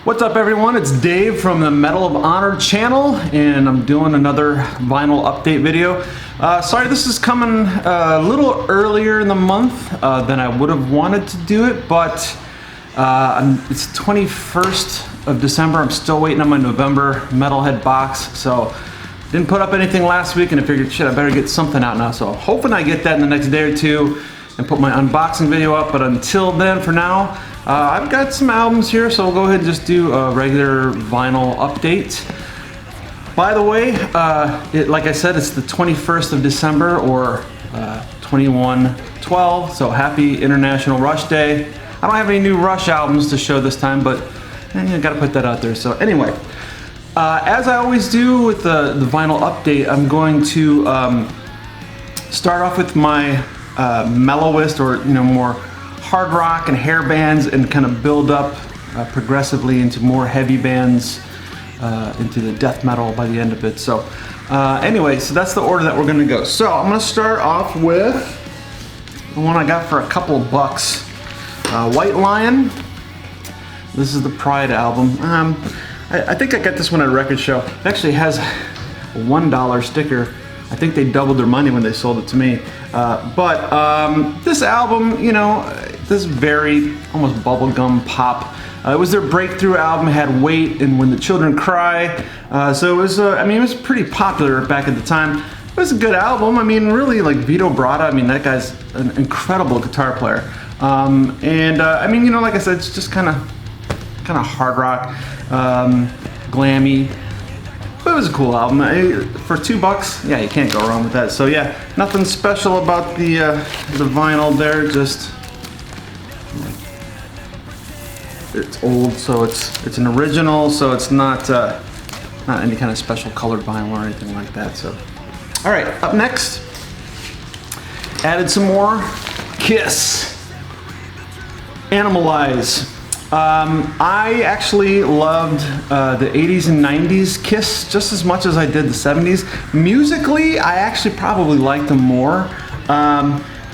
What's up everyone, it's Dave from the Medal of Honor channel and I'm doing another vinyl update video. Sorry this is coming a little earlier in the month than I would have wanted to do it, but it's 21st of December. I'm still waiting on my November Metalhead box, so didn't put up anything last week and I figured shit, I better get something out now. So hoping I get that in the next day or two and put my unboxing video up, but until then, for now, I've got some albums here, so we'll go ahead and just do a regular vinyl update. By the way, like I said, it's the 21st of December, or 21/12, so happy International Rush Day. I don't have any new Rush albums to show this time, but I gotta put that out there. So anyway, as I always do with the vinyl update, I'm going to start off with my mellowest, or more hard rock and hair bands, and kind of build up progressively into more heavy bands, into the death metal by the end of it. So anyway, so that's the order that we're gonna go. So I'm gonna start off with the one I got for a couple of bucks. White Lion. This is the Pride album. I think I got this one at a record show. It actually has a $1 sticker. I think they doubled their money when they sold it to me. But this album, this very almost bubblegum pop. It was their breakthrough album. It had Wait and When the Children Cry. So it was, it was pretty popular back at the time. It was a good album. I mean, really, like Vito Bratta, that guy's an incredible guitar player. Like I said, it's just kind of hard rock, glammy. But it was a cool album. For $2, yeah, you can't go wrong with that. So yeah, nothing special about the vinyl there. Just it's old, so it's an original, so it's not any kind of special colored vinyl or anything like that. So, all right, up next, added some more Kiss, Animalize. I actually loved the 80s and 90s Kiss just as much as I did the 70s. Musically, I actually probably liked them more.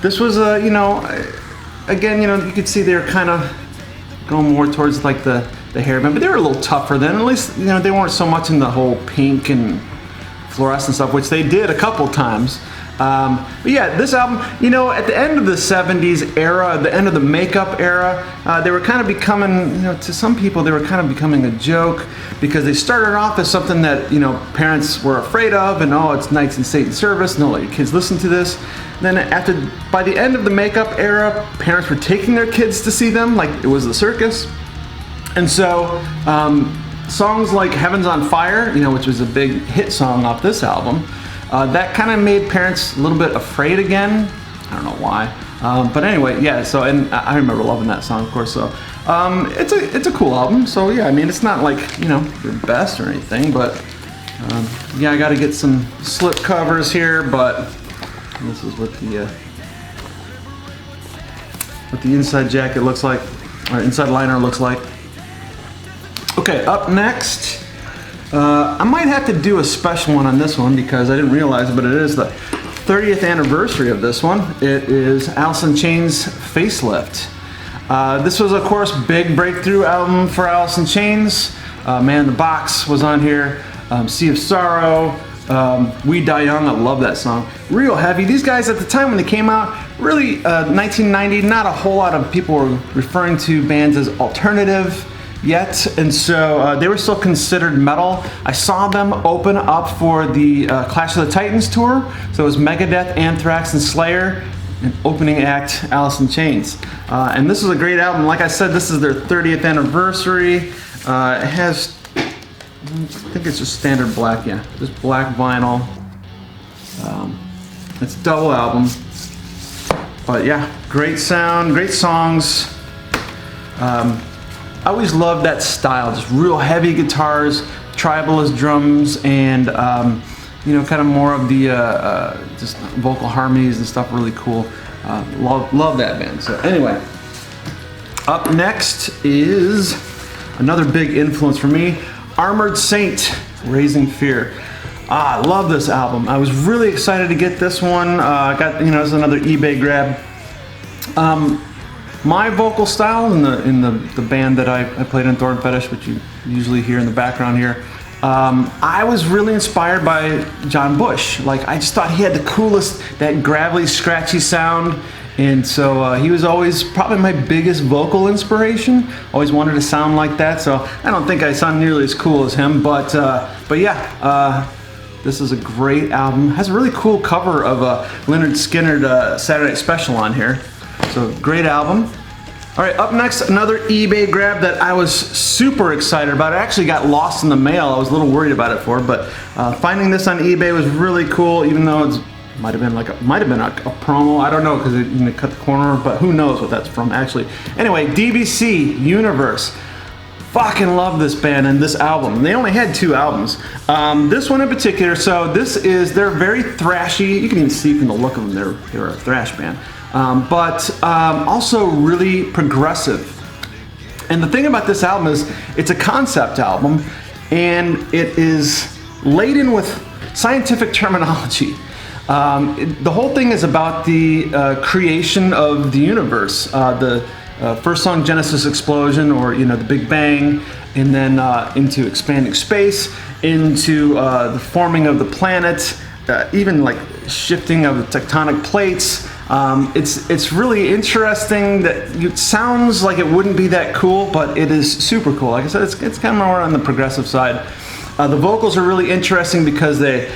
This was again, you could see they were kind of going more towards like the hairband, but they were a little tougher then. At least, they weren't so much in the whole pink and fluorescent stuff, which they did a couple times. But yeah, this album, at the end of the 70s era, the end of the makeup era, they were kind of becoming, to some people, they were kind of becoming a joke, because they started off as something that, parents were afraid of, and oh, it's Knights in Satan's Service, don't let your kids listen to this. Then by the end of the makeup era, parents were taking their kids to see them like it was the circus. And so, songs like Heaven's on Fire, which was a big hit song off this album, that kind of made parents a little bit afraid again. I don't know why, but anyway, yeah. So, and I remember loving that song, of course. So, it's a cool album. So yeah, it's not like the best or anything, but yeah, I got to get some slip covers here. But this is what the inside jacket looks like, or inside liner looks like. Okay, up next. I might have to do a special one on this one because I didn't realize it, but it is the 30th anniversary of this one. It is Allison Chains' Facelift. This was, of course, big breakthrough album for Allison Chains. Man in the Box was on here. Sea of Sorrow. We Die Young. I love that song. Real heavy. These guys at the time when they came out, really 1990, not a whole lot of people were referring to bands as alternative yet, and so they were still considered metal. I saw them open up for the Clash of the Titans tour, so it was Megadeth, Anthrax, and Slayer, and opening act Allison Chains. And this is a great album. Like I said, this is their 30th anniversary. It has, I think it's just standard black, yeah, just black vinyl. It's a double album, but yeah, great sound, great songs. I always loved that style, just real heavy guitars, tribalist drums, and kind of more of the just vocal harmonies and stuff. Really cool. Love that band. So anyway, up next is another big influence for me, Armored Saint, Raising Fear. I love this album. I was really excited to get this one. I got, it's another eBay grab. my vocal style in the band that I played in Thorn Fetish, which you usually hear in the background here. I was really inspired by John Bush. Like, I just thought he had the coolest, that gravelly, scratchy sound. And so he was always probably my biggest vocal inspiration. Always wanted to sound like that. So I don't think I sound nearly as cool as him, but yeah, this is a great album. Has a really cool cover of Lynyrd Skynyrd Saturday Night Special on here. So great album. All right, up next, another eBay grab that I was super excited about. It actually got lost in the mail. I was a little worried about it but finding this on eBay was really cool, even though it might have been a promo. I don't know, because it cut the corner, but who knows what that's from actually. Anyway, Dbc Universe. Fucking love this band and this album. They only had 2 albums. This one in particular, so they're very thrashy. You can even see from the look of them, they're a thrash band. But also really progressive. And the thing about this album is it's a concept album, and it is laden with scientific terminology. The whole thing is about the creation of the universe. The first song, Genesis Explosion, or the Big Bang, and then into expanding space, into the forming of the planet, even like shifting of the tectonic plates. It's really interesting that it sounds like it wouldn't be that cool, but it is super cool. Like I said, it's kind of more on the progressive side. The vocals are really interesting because they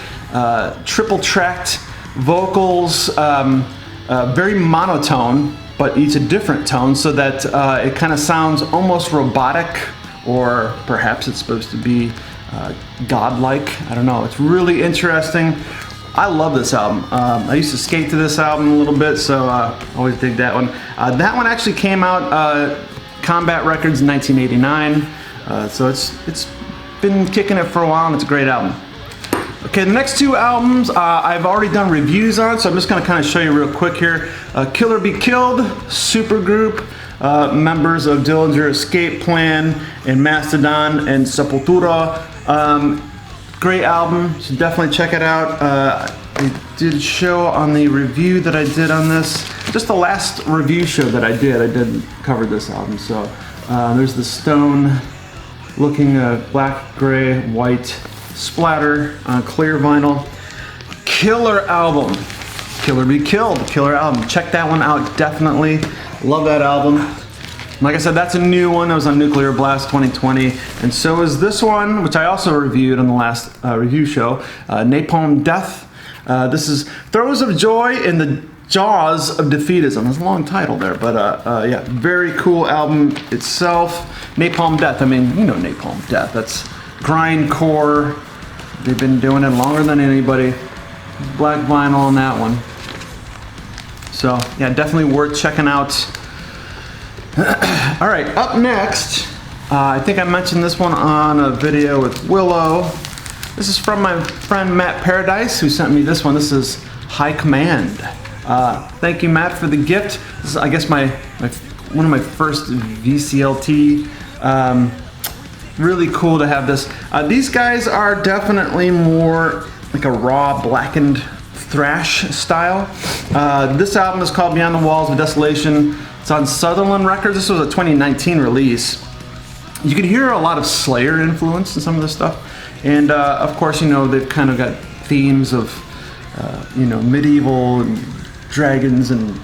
triple tracked vocals, very monotone, but each a different tone, so that it kind of sounds almost robotic, or perhaps it's supposed to be godlike. I don't know. It's really interesting. I love this album. I used to skate to this album a little bit, so always dig that one. That one actually came out Combat Records in 1989, so it's been kicking it for a while, and it's a great album. Okay, the next 2 albums I've already done reviews on, so I'm just going to kind of show you real quick here. Killer Be Killed, supergroup, members of Dillinger Escape Plan and Mastodon and Sepultura. Great album, you should definitely check it out. I did show on the review that I did on this, just the last review show that I did cover this album. So there's the stone looking black, gray, white splatter on clear vinyl. Killer album. Killer Be Killed, killer album. Check that one out, definitely. Love that album. Like I said, that's a new one that was on Nuclear Blast 2020, and so is this one, which I also reviewed on the last review show, Napalm Death. This is Throes of Joy in the Jaws of Defeatism. It's a long title there, but yeah, very cool album itself. Napalm Death, I mean, you know Napalm Death. That's grindcore. They've been doing it longer than anybody. Black vinyl on that one. So yeah, definitely worth checking out. All right, up next, I think I mentioned this one on a video with Willow. This is from my friend Matt Paradise, who sent me this one. This is High Command. Thank you, Matt, for the gift. This is, I guess, one of my first VCLT. Really cool to have this. These guys are definitely more like a raw, blackened thrash style. This album is called Beyond the Walls of Desolation. It's on Sutherland Records. This was a 2019 release. You can hear a lot of Slayer influence in some of this stuff. And of course, they've kind of got themes of, medieval and dragons and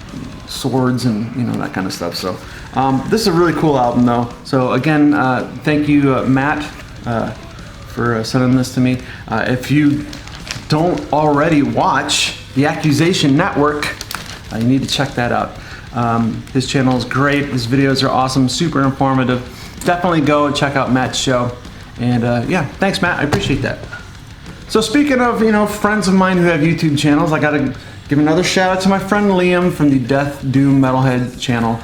swords and, that kind of stuff. So this is a really cool album though. So again, thank you, Matt, for sending this to me. If you don't already watch the Accusation Network, you need to check that out. His channel is great. His videos are awesome, super informative. Definitely go and check out Matt's show. And yeah, thanks, Matt. I appreciate that. So speaking of, friends of mine who have YouTube channels, I gotta give another shout out to my friend Liam from the Death Doom Metalhead channel.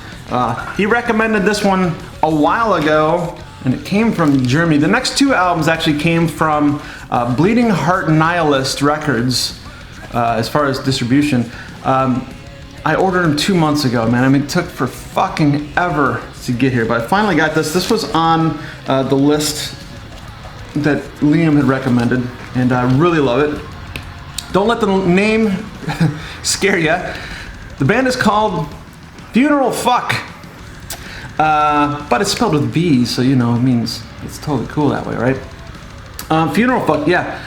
He recommended this one a while ago, and it came from Germany. The next 2 albums actually came from Bleeding Heart Nihilist Records, as far as distribution. I ordered them 2 months ago, man. I mean, it took for fucking ever to get here, but I finally got this. This was on the list that Liam had recommended, and I really love it. Don't let the name scare you. The band is called Funeral Fuck. but it's spelled with B's, so you know, it means it's totally cool that way, right? Funeral Fuck, yeah.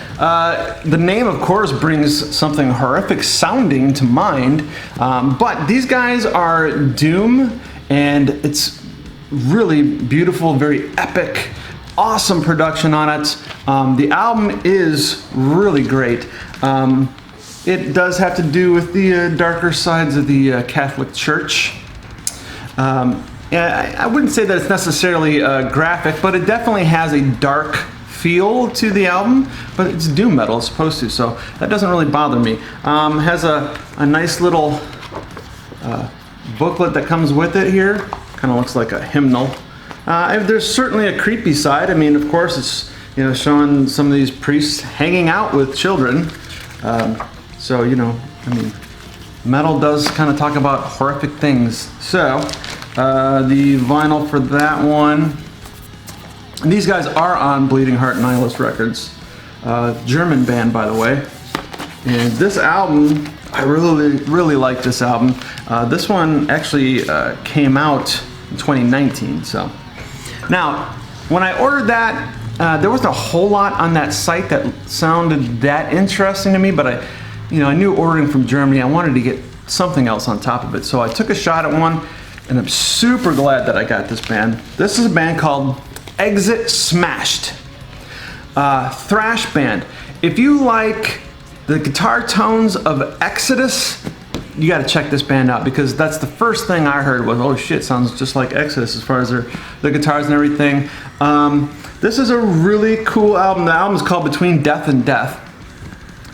The name, of course, brings something horrific sounding to mind, but these guys are Doom, and it's really beautiful, very epic, awesome production on it. The album is really great. It does have to do with the darker sides of the Catholic Church. Yeah, I wouldn't say that it's necessarily graphic, but it definitely has a dark feel to the album, but it's doom metal, it's supposed to, so that doesn't really bother me. Has a nice little booklet that comes with it here. Kind of looks like a hymnal. There's certainly a creepy side. I mean, of course, it's, you know, showing some of these priests hanging out with children. So, you know, I mean, metal does kind of talk about horrific things. So, the vinyl for that one. And these guys are on Bleeding Heart Nihilist Records. German band, by the way. And this album, I really like this album. This one actually came out in 2019. So now, when I ordered that, there wasn't a whole lot on that site that sounded that interesting to me. But I knew ordering from Germany, I wanted to get something else on top of it. So I took a shot at one, and I'm super glad that I got this band. This is a band called Exit Smashed, thrash band. If you like the guitar tones of Exodus, you got to check this band out, because that's the first thing I heard was, oh shit, sounds just like Exodus as far as the guitars and everything. This is a really cool album. The album is called Between Death and Death.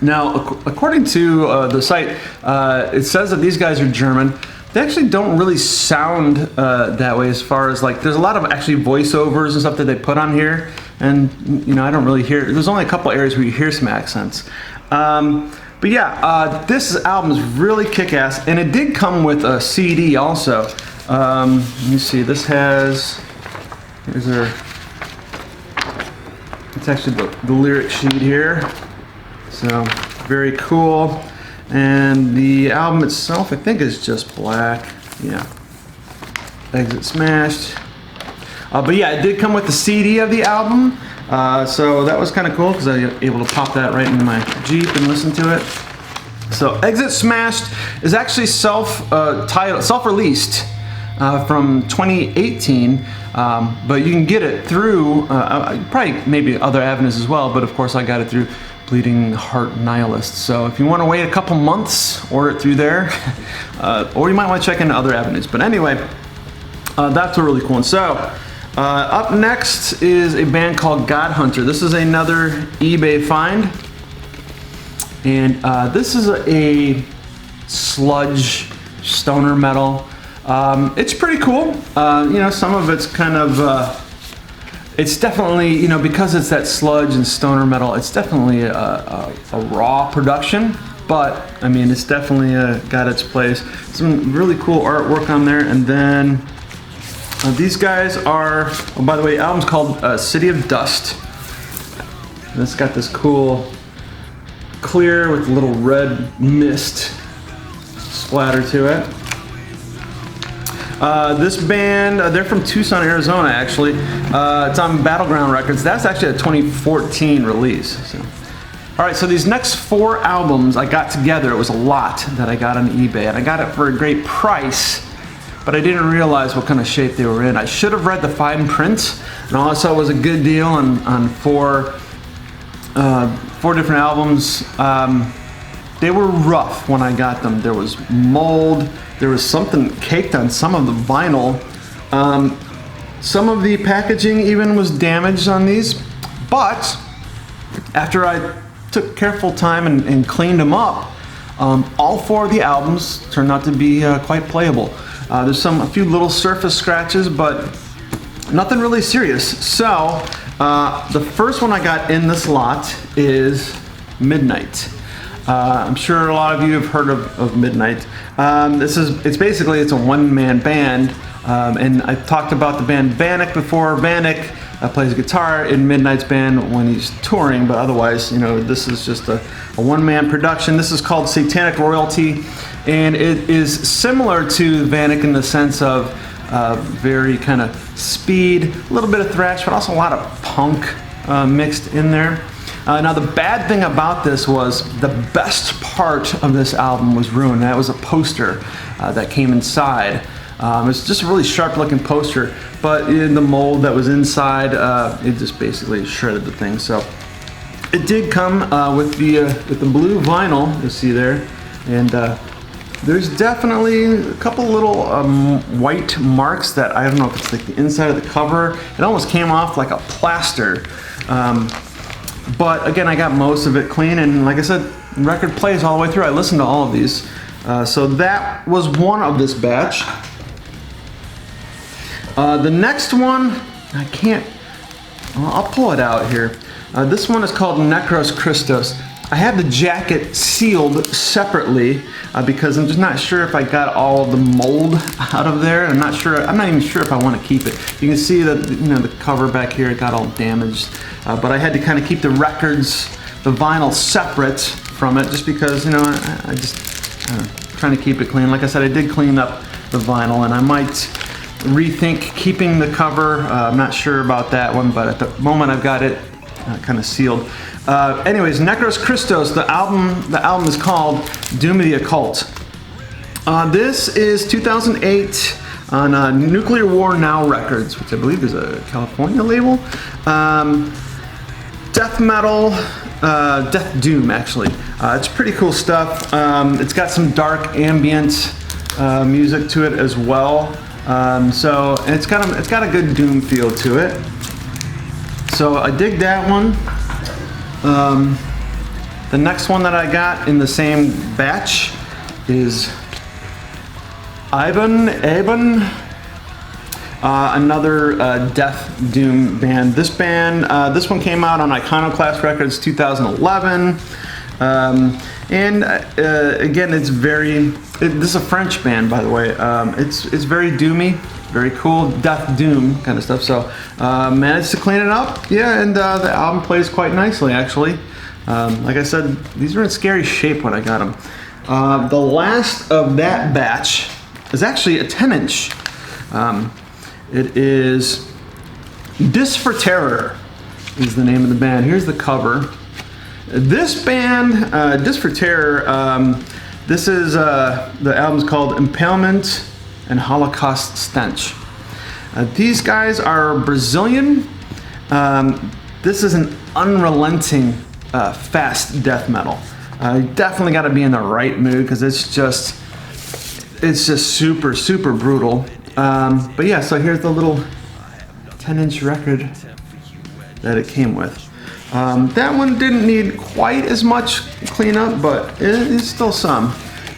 Now, according to the site, it says that these guys are German. They actually don't really sound that way, as far as, like, there's a lot of actually voiceovers and stuff that they put on here, and you know, I don't really hear, there's only a couple areas where you hear some accents. But yeah, this album is really kick-ass, and it did come with a CD also. Let me see, this has, it's actually the lyric sheet here, so very cool. And the album itself, I think, is just black. Yeah. Exit Smashed. But yeah, it did come with the CD of the album. So that was kind of cool, because I was able to pop that right into my Jeep and listen to it. So Exit Smashed is actually self-released from 2018. But you can get it through, probably maybe other avenues as well, but of course I got it through Bleeding Heart Nihilist. So if you want to wait a couple months, order it through there, or you might want to check into other avenues. But anyway, that's a really cool one. So up next is a band called God Hunter. This is another eBay find, and this is a sludge stoner metal. It's pretty cool. You know, some of it's kind of it's definitely, you know, because it's that sludge and stoner metal, it's definitely a raw production, but I mean, it's definitely got its place. Some really cool artwork on there. And then these guys are, oh, by the way, the album's called City of Dust. And it's got this cool clear with a little red mist splatter to it. This band, they're from Tucson, Arizona, actually. It's on Battleground Records. That's actually a 2014 release. So. All right, so these next 4 albums I got together. It was a lot that I got on eBay, and I got it for a great price, but I didn't realize what kind of shape they were in. I should have read the fine print, and all I saw was a good deal on 4 different albums. They were rough when I got them. There was mold. There was something caked on some of the vinyl. Some of the packaging even was damaged on these. But after I took careful time and cleaned them up, all 4 of the albums turned out to be quite playable. There's a few little surface scratches, but nothing really serious. So the first one I got in this lot is Midnight. I'm sure a lot of you have heard of Midnight. It's basically a one-man band, and I talked about the band Vanek before. Vanek plays guitar in Midnight's band when he's touring, but otherwise, you know, this is just a one-man production. This is called Satanic Royalty, and it is similar to Vanek in the sense of very kind of speed, a little bit of thrash, but also a lot of punk mixed in there. Now the bad thing about this was the best part of this album was ruined. That was a poster that came inside. It's just a really sharp looking poster, but in the mold that was inside, it just basically shredded the thing. So it did come with the blue vinyl, you see there, and there's definitely a couple little white marks that I don't know if it's like the inside of the cover. It almost came off like a plaster. But again, I got most of it clean, and like I said, the record plays all the way through. I listened to all of these. So that was one of this batch. The next one, I can't, I'll pull it out here. This one is called Necros Christos. I have the jacket sealed separately because I'm just not sure if I got all the mold out of there. I'm not even sure if I want to keep it. You can see that, you know, the cover back here, it got all damaged. But I had to kind of keep the records, the vinyl separate from it just because, you know, I just trying to keep it clean. Like I said, I did clean up the vinyl, and I might rethink keeping the cover. I'm not sure about that one, but at the moment I've got it kind of sealed. Anyways, Necros Christos, the album is called Doom of the Occult. This is 2008 on Nuclear War Now Records, which I believe is a California label. Death metal, death doom actually. It's pretty cool stuff. It's got some dark ambient music to it as well. So it's got a good doom feel to it. So I dig that one. The next one that I got in the same batch is Ivan, another death doom band. This one came out on Iconoclast Records 2011. And again, this is a French band, by the way. It's very doomy, very cool, death doom kind of stuff. So managed to clean it up, yeah, and the album plays quite nicely, actually. Like I said, these were in scary shape when I got them. The last of that batch is actually a 10-inch. It is Dis for Terror is the name of the band. Here's the cover. This band, Dis for Terror, this is, the album's called Impalement and Holocaust Stench. These guys are Brazilian. This is an unrelenting, fast death metal. You definitely got to be in the right mood because it's just super, super brutal. But yeah, so here's the little 10-inch record that it came with. That one didn't need quite as much cleanup, but it's still some.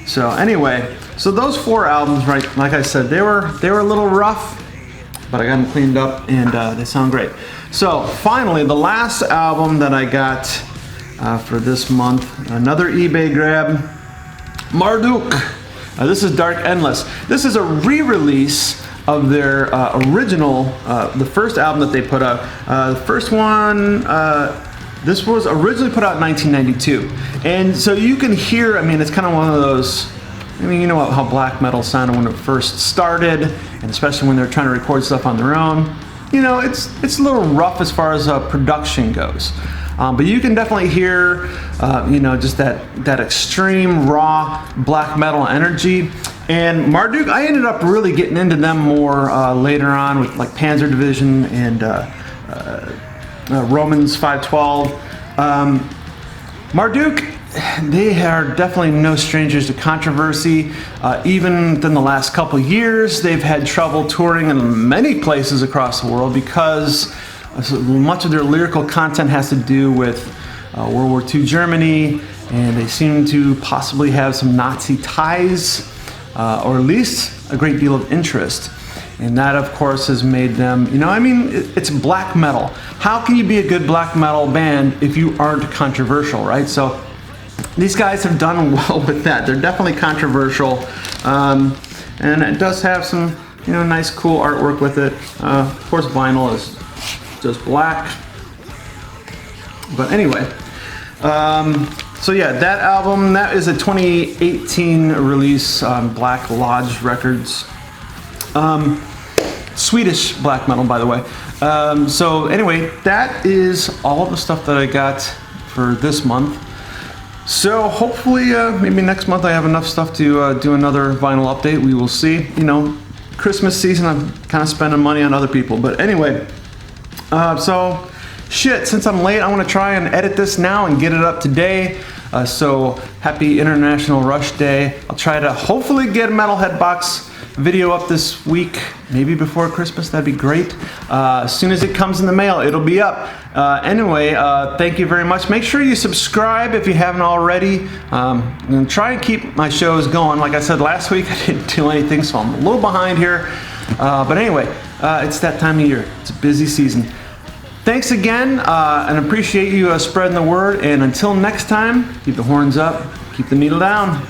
So anyway, so those 4 albums, right? Like I said, they were a little rough, but I got them cleaned up, and they sound great. So finally, the last album that I got for this month, another eBay grab, Marduk. This is Dark Endless. This is a re-release of their original, the first album that they put out. The first one, this was originally put out in 1992. And so you can hear, I mean, it's kind of one of those, I mean, you know how black metal sounded when it first started, and especially when they're trying to record stuff on their own. You know, it's a little rough as far as production goes. But you can definitely hear, you know, just that extreme raw black metal energy. And Marduk, I ended up really getting into them more later on with like Panzer Division and Romans 512. Marduk, they are definitely no strangers to controversy. Even within the last couple years, they've had trouble touring in many places across the world because much of their lyrical content has to do with World War II Germany, and they seem to possibly have some Nazi ties, or at least a great deal of interest. And that, of course, has made them, you know, I mean, it's black metal. How can you be a good black metal band if you aren't controversial, right? So these guys have done well with that. They're definitely controversial, and it does have some, you know, nice, cool artwork with it. Of course, vinyl is just black. But anyway, so yeah, that album, that is a 2018 release on Black Lodge Records. Swedish black metal, by the way. So anyway, that is all the stuff that I got for this month. So hopefully, maybe next month I have enough stuff to do another vinyl update. We will see. You know, Christmas season, I'm kind of spending money on other people. But anyway, so shit, since I'm late, I want to try and edit this now and get it up today. So happy International Rush Day. I'll try to hopefully get a Metalhead Box video up this week, maybe before Christmas. That'd be great. As soon as it comes in the mail, it'll be up. Anyway, thank you very much. Make sure you subscribe if you haven't already. And try and keep my shows going. Like I said last week, I didn't do anything, so I'm a little behind here. But anyway, it's that time of year. It's a busy season. Thanks again, and appreciate you spreading the word. And until next time, keep the horns up, keep the needle down.